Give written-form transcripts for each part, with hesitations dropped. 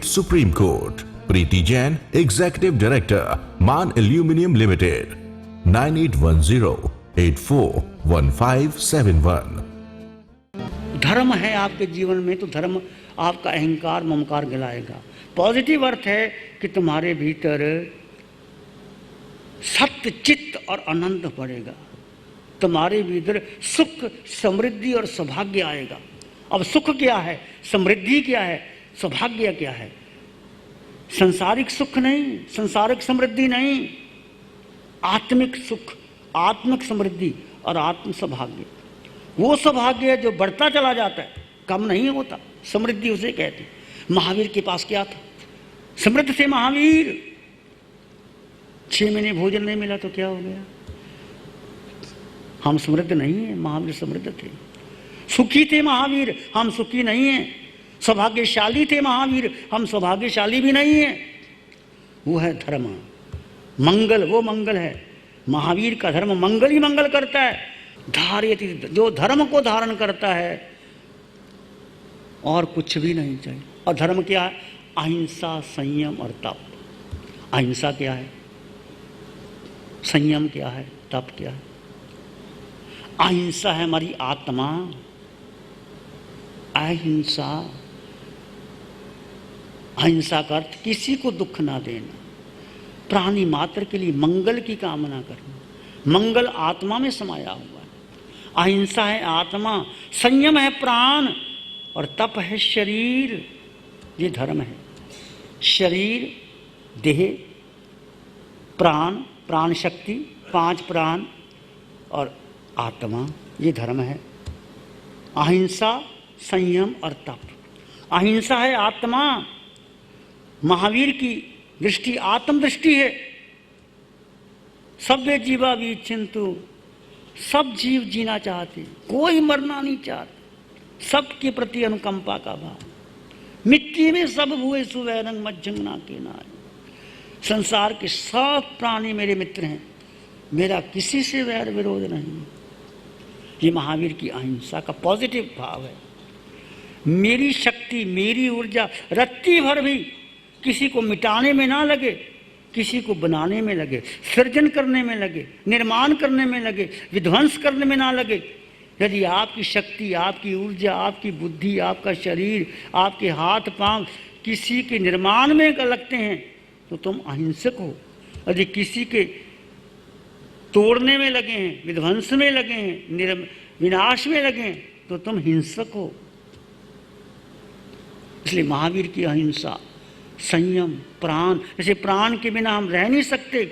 Supreme Court. Preeti Jain, Executive Director, Man Aluminium Limited. 9810841571. धर्म है आपके जीवन में तो धर्म आपका अहंकार ममकार गिलाएगा। पॉजिटिव अर्थ है कि तुम्हारे भीतर सत्य चित्त और आनंद बढ़ेगा, तुम्हारे भीतर सुख समृद्धि और सौभाग्य आएगा। अब सुख क्या है, समृद्धि क्या है, सौभाग्य क्या है? संसारिक सुख नहीं, संसारिक समृद्धि नहीं, आत्मिक सुख, आत्मिक समृद्धि और आत्म सौभाग्य। वो सौभाग्य है जो बढ़ता चला जाता है, कम नहीं होता। समृद्धि उसे कहते हैं। महावीर के पास क्या था? समृद्ध थे महावीर। 6 महीने भोजन नहीं मिला तो क्या हो गया? हम समृद्ध नहीं है, महावीर समृद्ध थे। सुखी थे महावीर, हम सुखी नहीं हैं। सौभाग्यशाली थे महावीर, हम सौभाग्यशाली भी नहीं हैं। वो है धर्म, मंगल, वो मंगल है। महावीर का धर्म मंगल ही मंगल करता है। धार्यति, जो धर्म को धारण करता है और कुछ भी नहीं चाहिए। और धर्म क्या है? अहिंसा, संयम और तप। अहिंसा क्या है? संयम क्या है? तप क्या है? अहिंसा है हमारी आत्मा। अहिंसा, अहिंसा का अर्थ किसी को दुख ना देना, प्राणी मात्र के लिए मंगल की कामना करना। मंगल आत्मा में समाया हुआ है। अहिंसा है आत्मा, संयम है प्राण और तप है शरीर। ये धर्म है। शरीर, देह, प्राण, प्राण शक्ति, 5 प्राण और आत्मा, ये धर्म है। अहिंसा, संयम और तप। अहिंसा है आत्मा। महावीर की दृष्टि आत्म दृष्टि है। सभ्य जीवा विचिंतु, सब जीव जीना चाहते, कोई मरना नहीं चाहता। सबके प्रति अनुकंपा का भाव। मिट्टी में सब हुए सुवैरंग मज्जंगना के नाय। संसार के सब प्राणी मेरे मित्र हैं, मेरा किसी से वैर विरोध नहीं। ये महावीर की अहिंसा का पॉजिटिव भाव है। मेरी शक्ति, मेरी ऊर्जा रत्ती भर भी किसी को मिटाने में ना लगे, किसी को बनाने में लगे, सृजन करने में लगे, निर्माण करने में लगे, विध्वंस करने में ना लगे। यदि आपकी शक्ति, आपकी ऊर्जा, आपकी बुद्धि, आपका शरीर, आपके हाथ पांव किसी के निर्माण में लगते हैं तो तुम अहिंसक हो। यदि किसी के तोड़ने में लगे हैं, विध्वंस में लगे हैं, विनाश में लगे हैं तो तुम हिंसक हो। इसलिए महावीर की अहिंसा, संयम, प्राण, जैसे प्राण के बिना हम रह नहीं सकते,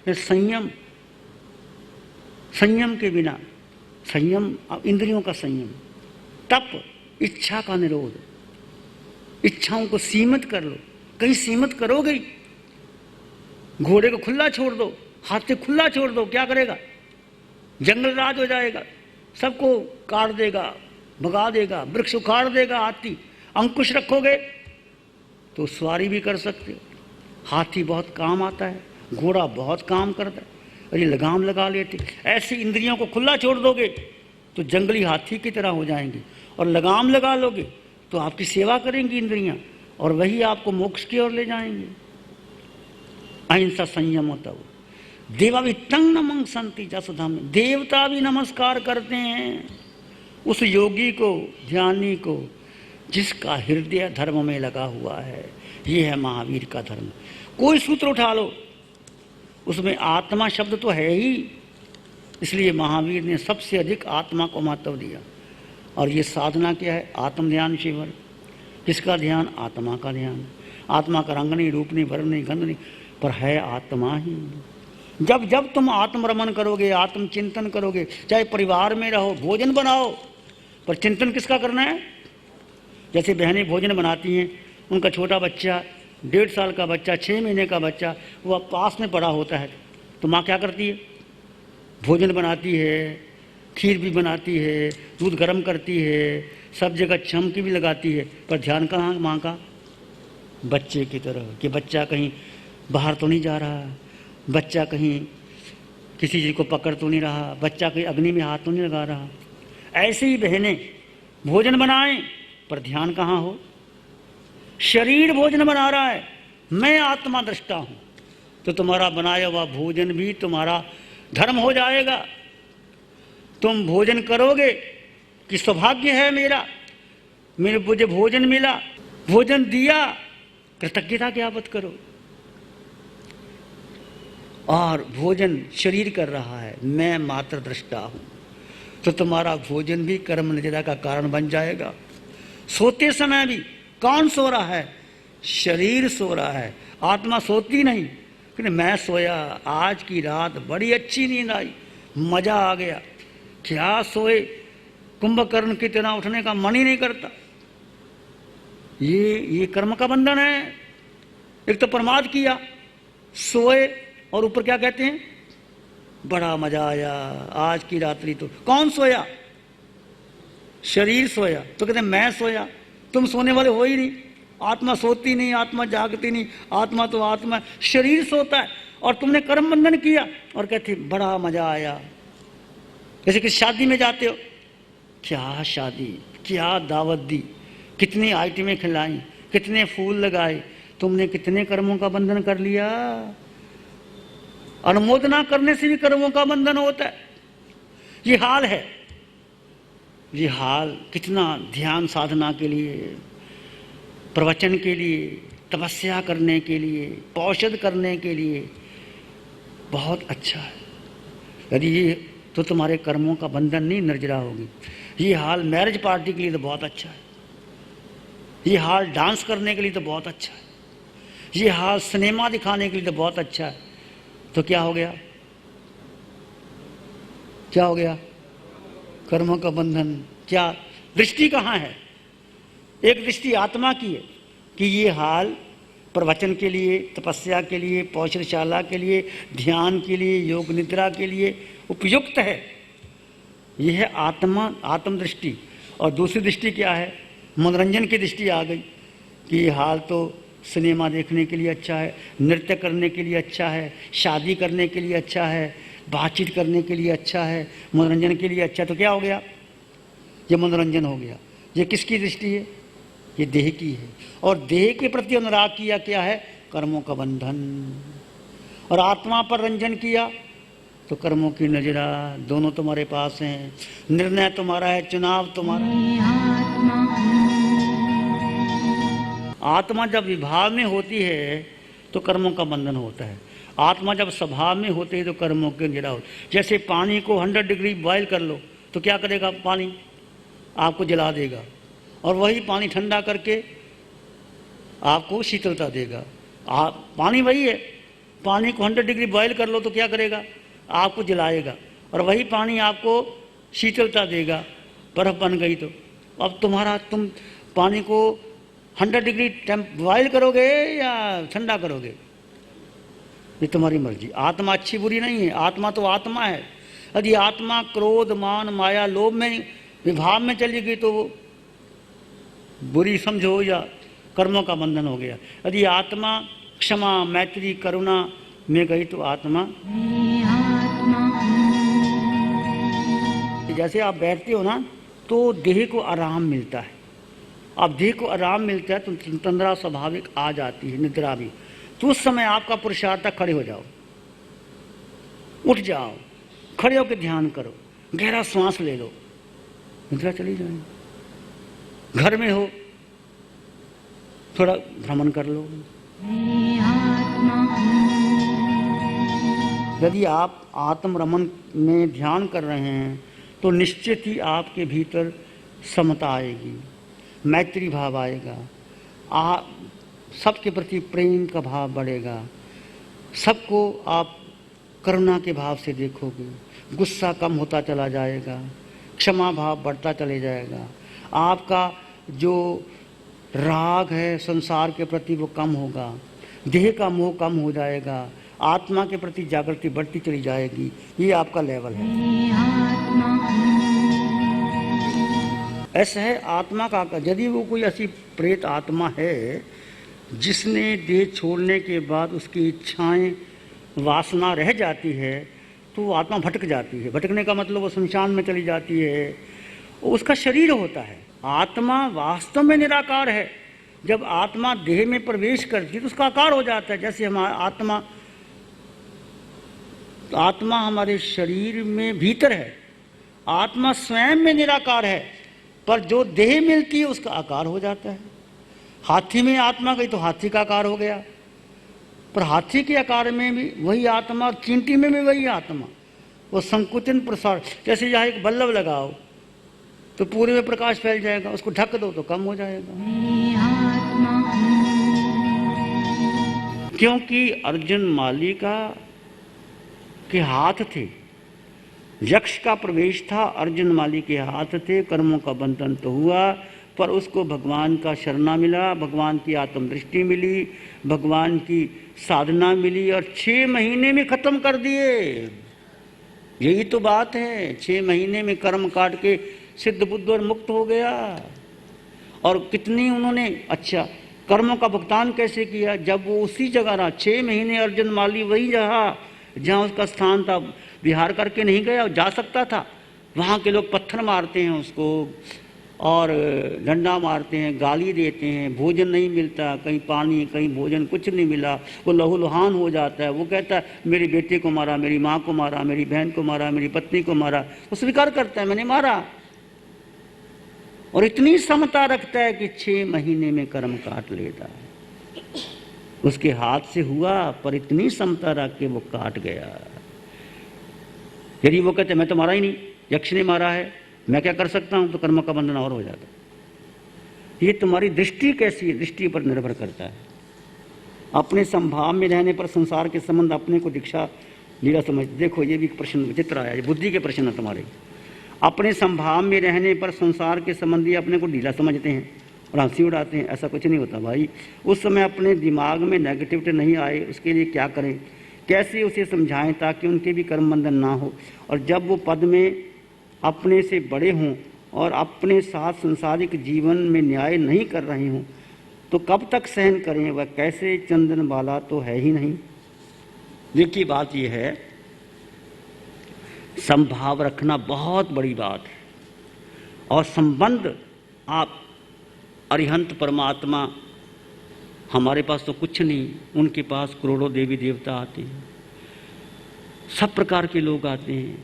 संयम, संयम के बिना, संयम इंद्रियों का संयम, तप, इच्छा का निरोध, इच्छाओं को सीमित कर लो। कहीं सीमित करोगे, घोड़े को खुला छोड़ दो, हाथी खुला छोड़ दो, क्या करेगा? जंगल राज हो जाएगा, सबको काट देगा, भगा देगा, वृक्ष उखाड़ देगा हाथी। अंकुश रखोगे तो सवारी भी कर सकते हो। हाथी बहुत काम आता है, घोड़ा बहुत काम करता है, और ये लगाम लगा लेते। ऐसी इंद्रियों को खुला छोड़ दोगे तो जंगली हाथी की तरह हो जाएंगे, और लगाम लगा लोगे तो आपकी सेवा करेंगी इंद्रियां, और वही आपको मोक्ष की ओर ले जाएंगे। अहिंसा, संयम होता हो। देवा भी तंग नमंग संति जसधाम, देवता भी नमस्कार करते हैं उस योगी को, ध्यानी को, जिसका हृदय धर्म में लगा हुआ है। ये है महावीर का धर्म। कोई सूत्र उठा लो, उसमें आत्मा शब्द तो है ही, इसलिए महावीर ने सबसे अधिक आत्मा को महत्व दिया। और ये साधना क्या है? आत्म ध्यान शिविर। किसका ध्यान? आत्मा का ध्यान। आत्मा का रंग नहीं, रूप नहीं, वर्ण नहीं, गंध नहीं, पर है आत्मा ही। जब जब तुम आत्मरमण करोगे, आत्मचिंतन करोगे, चाहे परिवार में रहो, भोजन बनाओ, पर चिंतन किसका करना है? जैसे बहनें भोजन बनाती हैं, उनका छोटा बच्चा, 1.5 साल का बच्चा, 6 महीने का बच्चा, वो पास में पड़ा होता है, तो माँ क्या करती है? भोजन बनाती है, खीर भी बनाती है, दूध गर्म करती है, सब जगह चमकी भी लगाती है, पर ध्यान कहाँ माँ का? बच्चे की तरह, कि बच्चा कहीं बाहर तो नहीं जा रहा, बच्चा कहीं किसी चीज़ को पकड़ तो नहीं रहा, बच्चा कहीं अग्नि में हाथ तो नहीं लगा रहा। ऐसे ही बहनें भोजन बनाएं पर ध्यान कहाँ हो? शरीर भोजन बना रहा है, मैं आत्मा दृष्टा हूं, तो तुम्हारा बनाया हुआ भोजन भी तुम्हारा धर्म हो जाएगा। तुम भोजन करोगे कि सौभाग्य है मेरा, मुझे भोजन मिला, भोजन दिया, कृतज्ञता ज्ञापन करो। और भोजन शरीर कर रहा है, मैं मात्र दृष्टा हूं, तो तुम्हारा भोजन भी कर्म निजता का कारण बन जाएगा। सोते समय भी कौन सो रहा है? शरीर सो रहा है, आत्मा सोती नहीं। फिर मैं सोया, आज की रात बड़ी अच्छी नींद आई, मजा आ गया, क्या सोए, कुंभकर्ण की तरह उठने का मन ही नहीं करता। ये कर्म का बंधन है। एक तो प्रमाद किया, सोए, और ऊपर क्या कहते हैं, बड़ा मजा आया, आज की रात्रि। तो कौन सोया? शरीर सोया। तो कहते हैं मैं सोया, तुम सोने वाले हो ही नहीं। आत्मा सोती नहीं, आत्मा जागती नहीं, आत्मा तो आत्मा, शरीर सोता है। और तुमने कर्म बंधन किया और कहते बड़ा मजा आया। जैसे कि शादी में जाते हो, क्या शादी, क्या दावत दी, कितनी आइटमें खिलाई, कितने फूल लगाए, तुमने कितने कर्मों का बंधन कर लिया। अनुमोदना करने से भी कर्मों का बंधन होता है। ये हाल है, ये हाल कितना ध्यान साधना के लिए, प्रवचन के लिए, तपस्या करने के लिए, पौषध करने के लिए बहुत अच्छा है। यदि ये तो तुम्हारे कर्मों का बंधन नहीं, निर्जरा होगी। ये हाल मैरिज पार्टी के लिए तो बहुत अच्छा है, ये हाल डांस करने के लिए तो बहुत अच्छा है, ये हाल सिनेमा दिखाने के लिए तो बहुत अच्छा है। तो क्या हो गया, क्या हो गया? कर्मों का बंधन। क्या दृष्टि कहाँ है? एक दृष्टि आत्मा की है कि ये हाल प्रवचन के लिए, तपस्या के लिए, पौषधशाला के लिए, ध्यान के लिए, योग निद्रा के लिए उपयुक्त है। यह है आत्मा, आत्मदृष्टि। और दूसरी दृष्टि क्या है? मनोरंजन की दृष्टि आ गई कि ये हाल तो सिनेमा देखने के लिए अच्छा है, नृत्य करने के लिए अच्छा है, शादी करने के लिए अच्छा है, बातचीत करने के लिए अच्छा है, मनोरंजन के लिए अच्छा है। तो क्या हो गया? ये मनोरंजन हो गया। ये किसकी दृष्टि है? ये देह की है। और देह के प्रति अनुराग किया क्या है? कर्मों का बंधन। और आत्मा पर रंजन किया तो कर्मों की नजरा। दोनों तुम्हारे पास हैं, निर्णय तुम्हारा है, चुनाव तुम्हारा है। आत्मा जब विभाव में होती है तो कर्मों का बंधन होता है। आत्मा जब स्वभाव में होती है तो कर्मों की नजरा होती है। जैसे पानी को 100 डिग्री बॉयल कर लो तो क्या करेगा? पानी आपको जला देगा, और वही पानी ठंडा करके आपको शीतलता देगा। पानी वही है, पानी को 100 डिग्री बॉयल कर लो तो क्या करेगा? आपको जलाएगा, और वही पानी आपको शीतलता देगा। बर्फ बन गई तो अब तुम पानी को 100 डिग्री बॉयल करोगे या ठंडा करोगे, ये तुम्हारी मर्जी। आत्मा अच्छी बुरी नहीं है, आत्मा तो आत्मा है। यदि आत्मा क्रोध, मान, माया, लोभ में, विभाव में चली गई तो वो बुरी समझो या कर्मों का बंधन हो गया। यदि आत्मा क्षमा, मैत्री, करुणा में गई तो आत्मा। जैसे आप बैठते हो ना तो देह को आराम मिलता है। अब देह को आराम मिलता है तो तंद्रा स्वाभाविक आ जाती है, निद्रा भी। तो उस समय आपका पुरुषार्थ है, खड़े हो जाओ, उठ जाओ, खड़े होकर ध्यान करो, गहरा श्वास ले लो, निद्रा चली जाए। घर में हो थोड़ा भ्रमण कर लो। यदि आप आत्म रमन में ध्यान कर रहे हैं तो निश्चित ही आपके भीतर समता आएगी, मैत्री भाव आएगा, सबके प्रति प्रेम का भाव बढ़ेगा, सबको आप करुणा के भाव से देखोगे, गुस्सा कम होता चला जाएगा, क्षमा भाव बढ़ता चले जाएगा, आपका जो राग है संसार के प्रति वो कम होगा, देह का मोह कम हो जाएगा, आत्मा के प्रति जागृति बढ़ती चली जाएगी। ये आपका लेवल है। ऐसा है आत्मा का। यदि वो कोई ऐसी प्रेत आत्मा है जिसने देह छोड़ने के बाद उसकी इच्छाएं, वासना रह जाती है तो वो आत्मा भटक जाती है। भटकने का मतलब वो शमशान में चली जाती है, उसका शरीर होता है। आत्मा वास्तव में निराकार है, जब आत्मा देह में प्रवेश करती है तो उसका आकार हो जाता है। जैसे हमारा आत्मा हमारे शरीर में भीतर है, आत्मा स्वयं में निराकार है, पर जो देह मिलती है उसका आकार हो जाता है। हाथी में आत्मा गई तो हाथी का आकार हो गया, पर हाथी के आकार में भी वही आत्मा, चींटी में भी वही आत्मा, वो संकुचन प्रसार। जैसे यहाँ एक बल्लभ लगाओ तो पूरे में प्रकाश फैल जाएगा, उसको ढक दो तो कम हो जाएगा। क्योंकि अर्जुन मालिका के हाथ थे, यक्ष का प्रवेश था, अर्जुन माली के हाथ थे, कर्मों का बंधन तो हुआ, पर उसको भगवान का शरणा मिला, भगवान की आत्मदृष्टि मिली, भगवान की साधना मिली और 6 महीने में खत्म कर दिए। यही तो बात है, 6 महीने में कर्म काट के सिद्ध बुद्ध और मुक्त हो गया। और कितनी उन्होंने अच्छा कर्मों का भुगतान कैसे किया, जब वो उसी जगह रहा 6 महीने। अर्जुन माली वही रहा जहाँ उसका स्थान था, विहार करके नहीं गया, जा सकता था। वहाँ के लोग पत्थर मारते हैं उसको और डंडा मारते हैं, गाली देते हैं, भोजन नहीं मिलता, कहीं पानी कहीं भोजन, कुछ नहीं मिला, वो लहूलुहान हो जाता है। वो कहता है मेरे बेटे को मारा, मेरी माँ को मारा, मेरी बहन को मारा, मेरी पत्नी को मारा। वो स्वीकार करता है मैंने मारा, और इतनी समता रखता है कि 6 महीने में कर्म काट लेता है। उसके हाथ से हुआ, पर इतनी समता रख के वो काट गया। यदि वो कहते मैं तो मारा ही नहीं, यक्ष ने मारा है, मैं क्या कर सकता हूं, तो कर्म का बंधन और हो जाता। ये तुम्हारी दृष्टि कैसी है, दृष्टि पर निर्भर करता है। अपने संभाव में रहने पर संसार के संबंध अपने को दीक्षा लीला समझ। देखो ये भी प्रश्न विचित्र आया, ये बुद्धि के प्रश्न है तुम्हारे। अपने संभाव में रहने पर संसार के संबंधी अपने को ढीला समझते हैं और हंसी उड़ाते हैं। ऐसा कुछ नहीं होता भाई। उस समय अपने दिमाग में नेगेटिविटी नहीं आए, उसके लिए क्या करें, कैसे उसे समझाएं ताकि उनके भी कर्म बंधन ना हो। और जब वो पद में अपने से बड़े हों और अपने साथ संसारिक जीवन में न्याय नहीं कर रहे हों तो कब तक सहन करें, वह कैसे चंदन वाला तो है ही नहीं। देखिए बात यह है, संभाव रखना बहुत बड़ी बात है। और संबंध, आप अरिहंत परमात्मा, हमारे पास तो कुछ नहीं, उनके पास करोड़ों देवी देवता आते हैं, सब प्रकार के लोग आते हैं,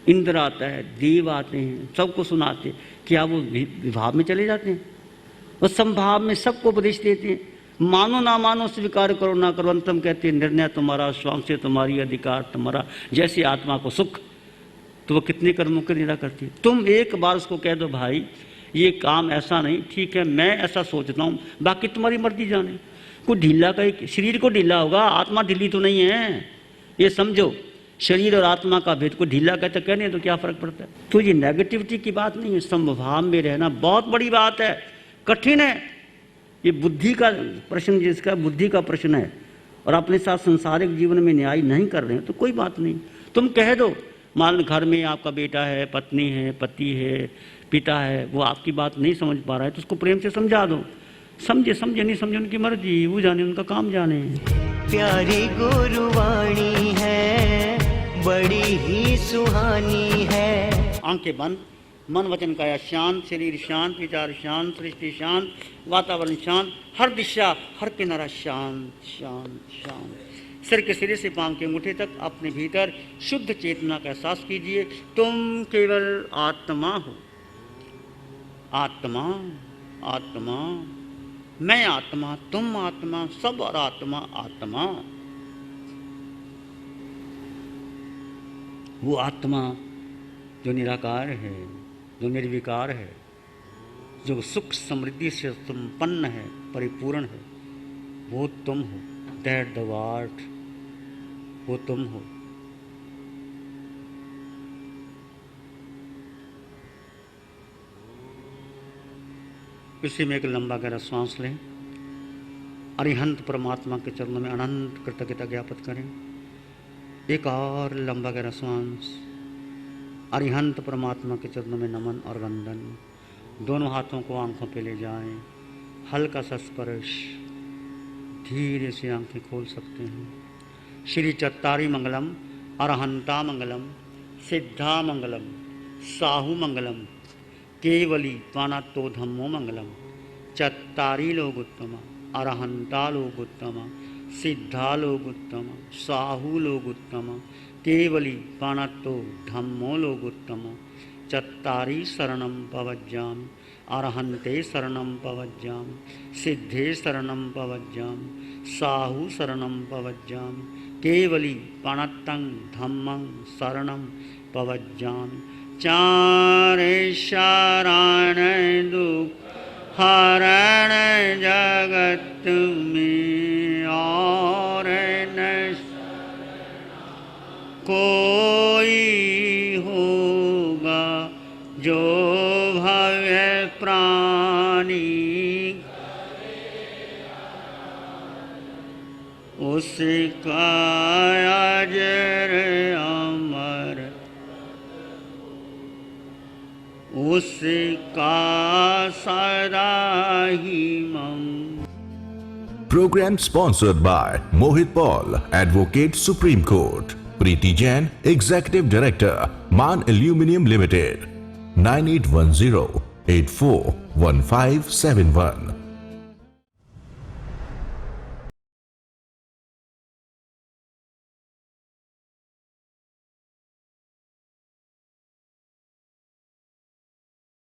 इंद्र आता है, देव आते हैं, सबको सुनाते हैं। क्या वो विभाव में चले जाते हैं? वो संभाव में सबको उपदेश देते हैं। मानो ना मानो स्वीकार करो ना करो, अंतम कहते हैं निर्णय तुम्हारा, स्वांग से तुम्हारी, अधिकार तुम्हारा। जैसे आत्मा को सुख, तो वो कितने कर्मों की निंदा करती है। तुम एक बार उसको कह दो भाई ये काम ऐसा नहीं, ठीक है मैं ऐसा सोचता हूँ, बाकी तुम्हारी मर्जी जाने। कोई ढीला का शरीर को ढीला होगा, आत्मा ढीली तो नहीं है, ये समझो। शरीर और आत्मा का भेद को ढीला कहते कहने तो क्या फर्क पड़ता है। तो ये नेगेटिविटी की बात नहीं है, संभाव में रहना बहुत बड़ी बात है, कठिन है। ये बुद्धि का प्रश्न, जिसका बुद्धि का प्रश्न है और अपने साथ संसारिक जीवन में न्याय नहीं कर रहे हैं तो कोई बात नहीं। तुम कह दो, मान घर में आपका बेटा है, पत्नी है, पति है, पिता है, वो आपकी बात नहीं समझ पा रहा है तो उसको प्रेम से समझा दो। समझे समझे नहीं समझे उनकी मर्जी, वो जाने, उनका काम जाने। प्यारी गुरुवाणी है, बड़ी ही सुहानी है। आंखें बंद, मन वचन काया शांत, शरीर शांत, विचार शांत, सृष्टि शांत, वातावरण शांत, हर दिशा हर किनारा शांत शांत शांत। सिर के सिरे से पांव के अंगूठे तक अपने भीतर शुद्ध चेतना का एहसास कीजिए। तुम केवल आत्मा हो, आत्मा आत्मा, मैं आत्मा, तुम आत्मा, सब और आत्मा आत्मा। वो आत्मा जो निराकार है, जो निर्विकार है, जो सुख समृद्धि से संपन्न है, परिपूर्ण है, वो तुम हो। दैट द वर्ड, वो तुम हो। इसी में एक लंबा गहरा श्वास लें, अरिहंत परमात्मा के चरणों में अनंत कृतज्ञता ज्ञापित करें। एक और लंबा गहरा श्वास, अरिहंत परमात्मा के चरणों में नमन और वंदन। दोनों हाथों को आंखों पे ले जाएं, हल्का सा स्पर्श, धीरे से आंखें खोल सकते हैं। श्री चत्तारी मंगलम, अरहंता मंगलम, सिद्धा मंगलम, साहू मंगलम, केवली पानातो धम्मो मंगलम, चत्तारीलोकोत्तम, अरहंतालोकोत्तम, सिद्धालोकोत्तम, साहुलोकोत्तम, केवली पाणत्तो धम्मोलोकोत्तम, चत्तारी शरणं पवज्जामि, अरहन्ते शरणं पवज्जामि, सिद्धे शरणं पवज्जामि, साहु शरणं पवज्जामि, केवली पाणत्तं धम्मं शरणं पवज्जामि। चारे शरण दुख हरण जगत में और न कोई होगा जो भव्य प्राणी, उसका अजर अमर, उसका सदा ही मंगल। Program sponsored by Mohit Paul, Advocate Supreme Court. Preeti Jain, Executive Director, Man Aluminium Limited. 9810 841571.